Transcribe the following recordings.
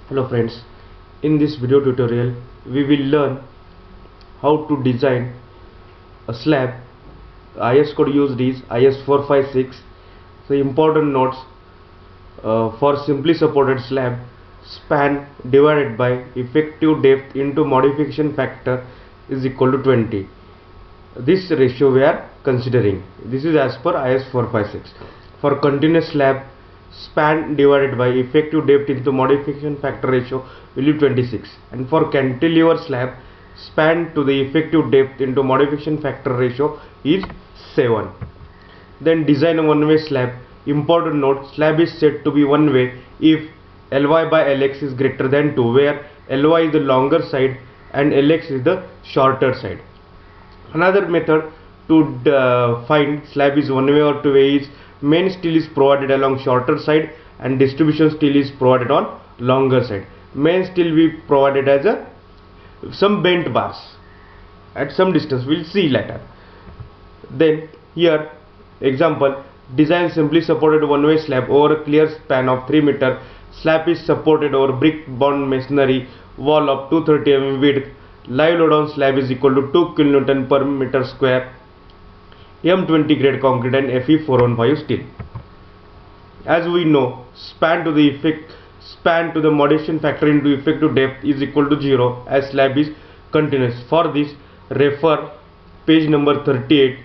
Hello friends, in this video tutorial we will learn how to design a slab. IS code used is IS456. So important notes for simply supported slab, span divided by effective depth into modification factor is equal to 20. This ratio we are considering. This is as per IS456. For continuous slab, span divided by effective depth into modification factor ratio will be 26, and for cantilever slab, span to the effective depth into modification factor ratio is 7. Then design a one-way slab. Important note: slab is said to be one way if Ly by Lx is greater than 2, where Ly is the longer side and Lx is the shorter side. Another method to find slab is one way or two way is main steel is provided along shorter side and distribution steel is provided on longer side. Main steel we provided as some bent bars at some distance, we'll see later. Then here example, design simply supported one way slab over a clear span of 3 meter. Slab is supported over brick bound masonry wall of 230 mm width. Live load on slab is equal to 2 kN per meter square, M20 grade concrete and Fe415 steel. As we know, span to the modification factor into effective depth is equal to 0 as slab is continuous. For this, refer page number 38,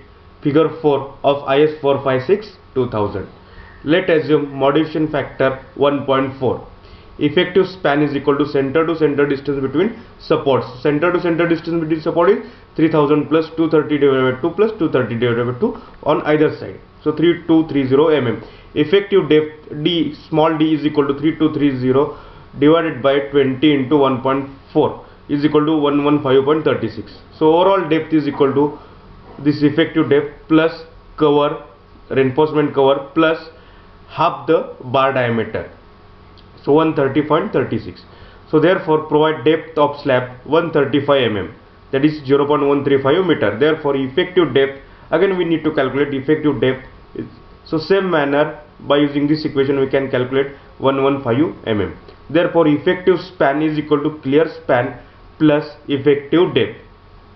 figure 4 of IS456 2000. Let assume modification factor 1.4. Effective span is equal to center distance between supports. Center to center distance between support is 3000 plus 230 divided by 2 plus 230 divided by 2 on either side. So 3230 mm. Effective depth d, small d, is equal to 3230 divided by 20 into 1.4 is equal to 115.36. So overall depth is equal to this effective depth plus cover, reinforcement cover, plus half the bar diameter. So 130.36. So therefore provide depth of slab 135 mm, that is 0.135 meter. Therefore effective depth, again we need to calculate effective depth. So same manner, by using this equation we can calculate 115 mm. Therefore effective span is equal to clear span plus effective depth,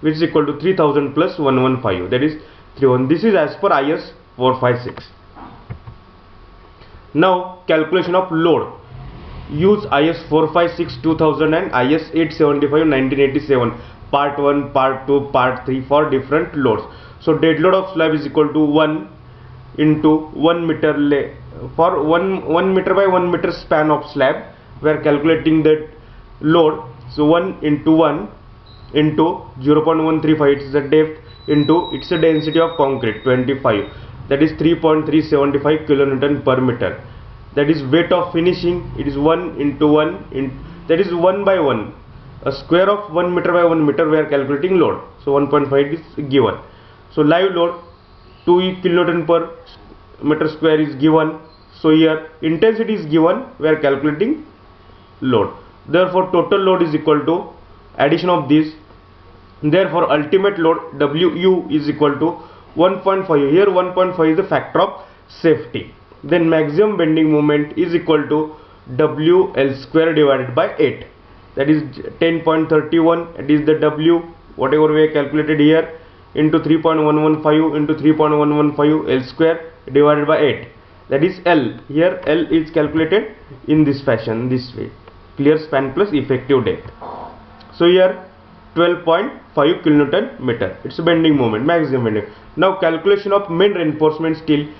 which is equal to 3000 plus 115, that is 31. This is as per IS 456. Now calculation of load. Use IS 456 2000 and IS 875 1987 part 1, part 2, part 3 for different loads. So dead load of slab is equal to 1 into 1 meter for 1 meter by 1 meter span of slab we are calculating that load. So 1 into 1 into 0.135, it's the depth, into it's a density of concrete 25, that is 3.375 kilonewton per meter. That is weight of finishing, it is 1 into 1 that is 1 by 1, a square of 1 meter by 1 meter we are calculating load. So 1.5 is given. So live load 2 kilonewton per meter square is given. So here intensity is given, we are calculating load. Therefore total load is equal to addition of this. Therefore ultimate load WU is equal to 1.5. Here 1.5 is the factor of safety. Then maximum bending moment is equal to WL square divided by 8, that is 10.31. it is the W, whatever we have calculated here, into 3.115 into 3.115 L square divided by 8, that is L. Here L is calculated in this fashion, this way, clear span plus effective depth. So here 12.5 kilonewton meter, it's a bending moment, maximum bending. Now calculation of main reinforcement steel.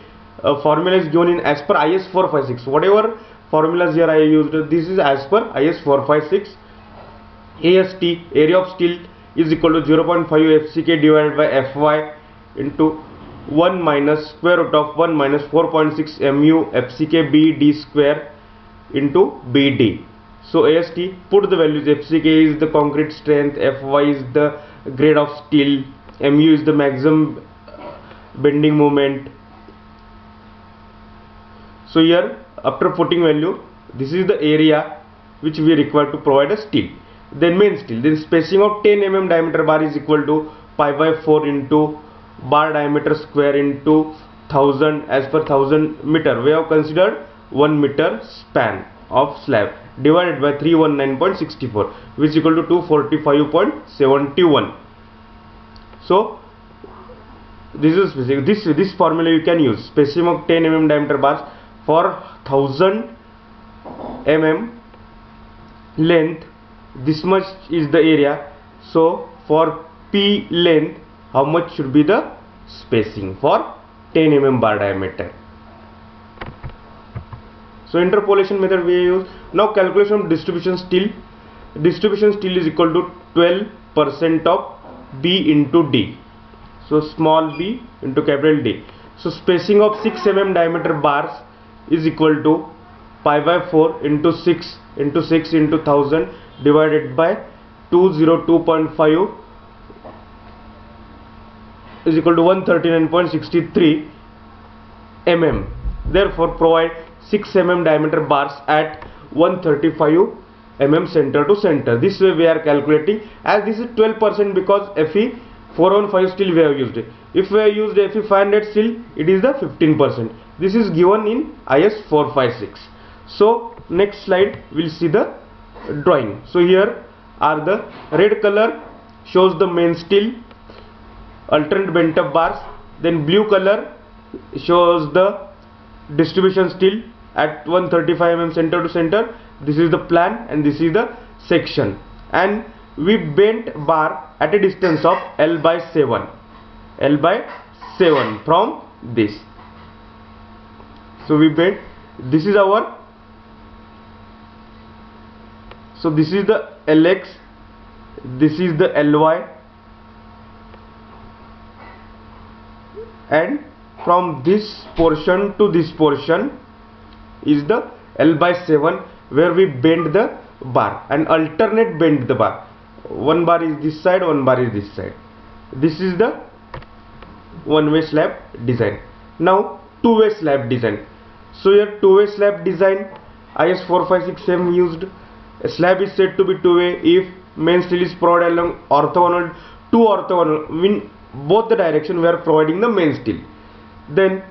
Formula is given in as per IS 456. Whatever formulas here I used, this is as per IS 456. AST, area of steel, is equal to 0.5 FCK divided by Fy into 1 minus square root of 1 minus 4.6 mu FCK BD square into BD. So AST, put the values. FCK is the concrete strength, Fy is the grade of steel, mu is the maximum bending moment. So here after putting value, this is the area which we require to provide a steel. Then main steel, then spacing of 10 mm diameter bar is equal to pi by 4 into bar diameter square into 1000 as per 1000 meter. We have considered 1 meter span of slab. divided by 319.64, which is equal to 245.71. so this is this formula you can use. Spacing of 10 mm diameter bars for 1000 mm length, this much is the area. So for P length, how much should be the spacing for 10 mm bar diameter? So interpolation method we use. Now calculation of distribution steel. Distribution steel is equal to 12% of B into D. So small b into capital D. So spacing of 6 mm diameter bars is equal to pi by 4 into 6 into 1000 divided by 202.5 is equal to 139.63 mm. Therefore provide 6 mm diameter bars at 135 mm center to center. This way we are calculating, as this is 12% because Fe 415 steel we have used. If we have used Fe 500 steel, it is the 15%. This is given in IS 456. So next slide we'll see the drawing. So here are the red color shows the main steel, alternate bent up bars. Then blue color shows the distribution steel at 135 mm center to center. This is the plan and this is the section, and we bent bar at a distance of L by 7 from this. So we bent, this is our, so this is the LX, this is the LY, and from this portion to this portion is the L by 7 where we bend the bar and alternate bend the bar. One bar is this side, one bar is this side. This is the one-way slab design. Now two-way slab design. So here two-way slab design, IS 456 used. A slab is said to be two-way if main steel is provided along orthogonal, two orthogonal, in both the direction we are providing the main steel. Then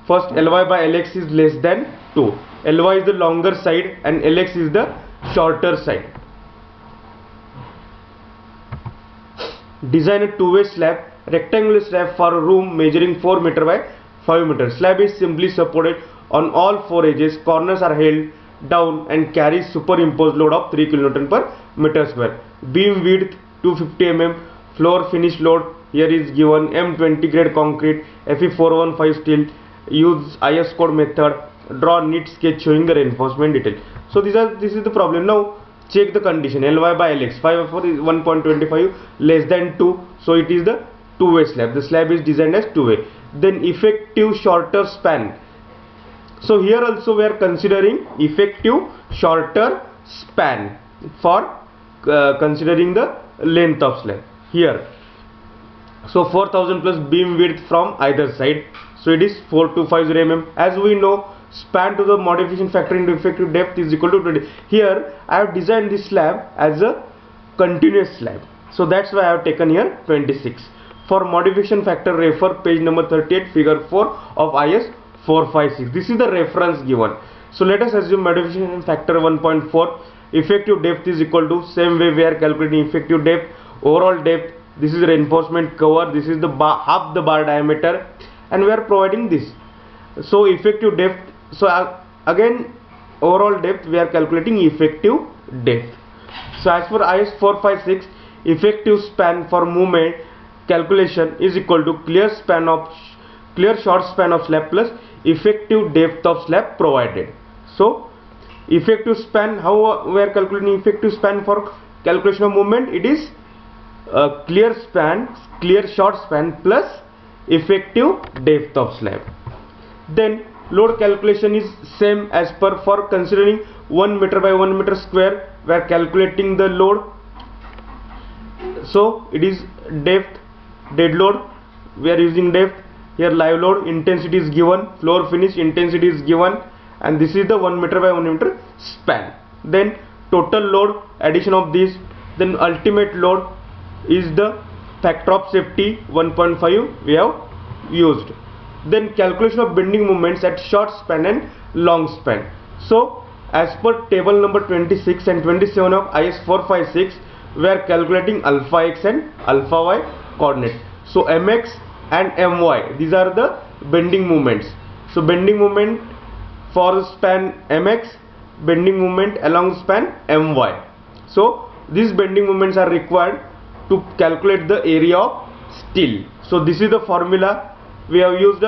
first Ly by Lx is less than 2. Ly is the longer side and Lx is the shorter side. Design a two-way slab, rectangular slab for a room measuring 4 meter by 5 meter. Slab is simply supported on all 4 edges. Corners are held down and carries superimposed load of 3 kN per meter square. Beam width 250 mm. Floor finish load here is given M20 grade concrete, Fe 415 steel. Use IS code method. Draw neat sketch showing the reinforcement detail. So this is the problem. Now check the condition. Ly by Lx 5 4 is 1.25 less than 2. So it is the two-way slab. The slab is designed as two-way. Then effective shorter span. So here also we are considering effective shorter span for considering the length of slab here. So 4000 plus beam width from either side. So it is 4250 mm. As we know, span to the modification factor into effective depth is equal to 20. Here I have designed this slab as a continuous slab. So that's why I have taken here 26. For modification factor, refer page number 38, figure 4 of IS 456. This is the reference given. So let us assume modification factor 1.4. Effective depth is equal to, same way we are calculating effective depth, overall depth. This is reinforcement cover. This is the bar, half the bar diameter, and we are providing this. So effective depth. So again overall depth we are calculating effective depth. So as for IS 456, effective span for movement calculation is equal to clear short span of slab plus effective depth of slab provided. So effective span, how we are calculating effective span for calculation of movement? It is clear short span plus effective depth of slab. Then load calculation is same as per for considering 1 meter by 1 meter square. We are calculating the load. So it is depth, dead load. We are using depth. Here live load intensity is given, floor finish intensity is given, and this is the 1 meter by 1 meter span. Then total load, addition of this. Then ultimate load is the factor of safety 1.5 we have used. Then calculation of bending moments at short span and long span. So as per table number 26 and 27 of IS 456, we are calculating alpha x and alpha y coordinate. So mx and my, these are the bending moments. So bending moment for span mx, bending moment along span my. So these bending moments are required to calculate the area of steel. So this is the formula we have used.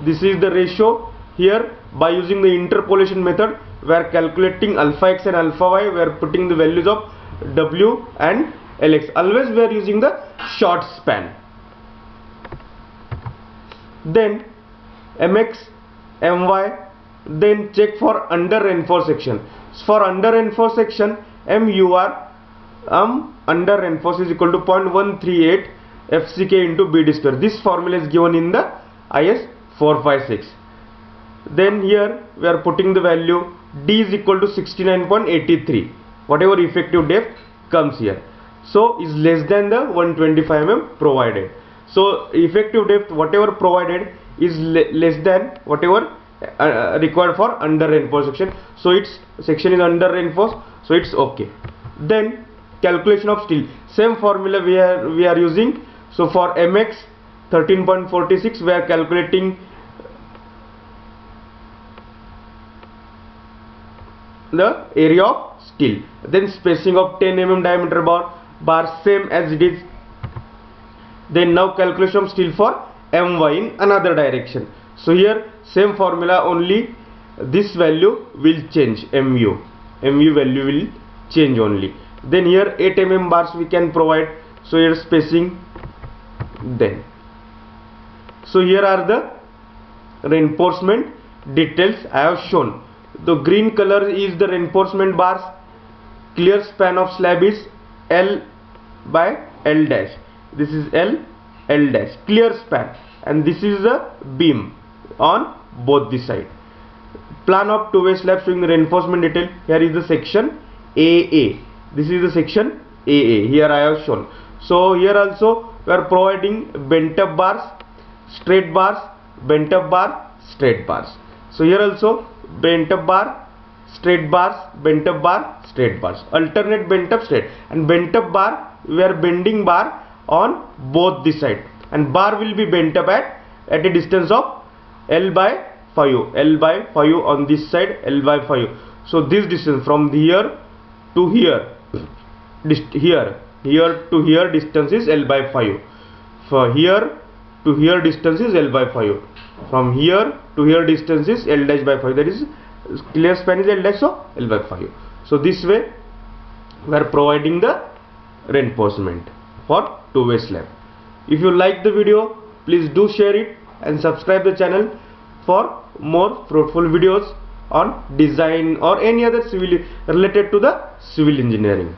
This is the ratio. Here by using the interpolation method, we are calculating alpha x and alpha y. We are putting the values of w and lx. Always we are using the short span. Then mx, my, then check for under reinforced section. For under reinforced section, mur under reinforced is equal to 0.138 fck into bd square. This formula is given in the IS 456. Then here we are putting the value d is equal to 69.83. Whatever effective depth comes here, so is less than the 125 mm provided. So effective depth whatever provided is less than whatever required for under reinforced section. So its section is under reinforced, so it's okay. Then calculation of steel, same formula we are using. So for mx 13.46, we are calculating the area of steel. Then spacing of 10 mm diameter bar same as it is. Then now calculation of steel for my in another direction. So here same formula, only this value will change, mu value will change only. Then here 8 mm bars we can provide. So here spacing. Then so here are the reinforcement details I have shown. The green color is the reinforcement bars. Clear span of slab is L by L dash. This is L dash, clear span, and this is the beam on both the side. Plan of two-way slab showing the reinforcement detail. Here is the section AA. This is the section AA. Here I have shown. So here also we are providing bent up bars, straight bars, bent up bar, straight bars. So here also bent up bar, straight bars, bent up bar, straight bars, alternate bent up, straight, and bent up bar we are bending bar on both the side, and bar will be bent up at a distance of L by 5 on this side, L by 5. So this distance from here to here, here to here distance is L by 5. For here to here distance is L by 5. From here to here distance is L dash by 5. That is clear span is L dash, so L by 5. So this way we are providing the reinforcement for two-way slab. If you like the video, please do share it and subscribe the channel for more fruitful videos on design or any other civil related to the civil engineering.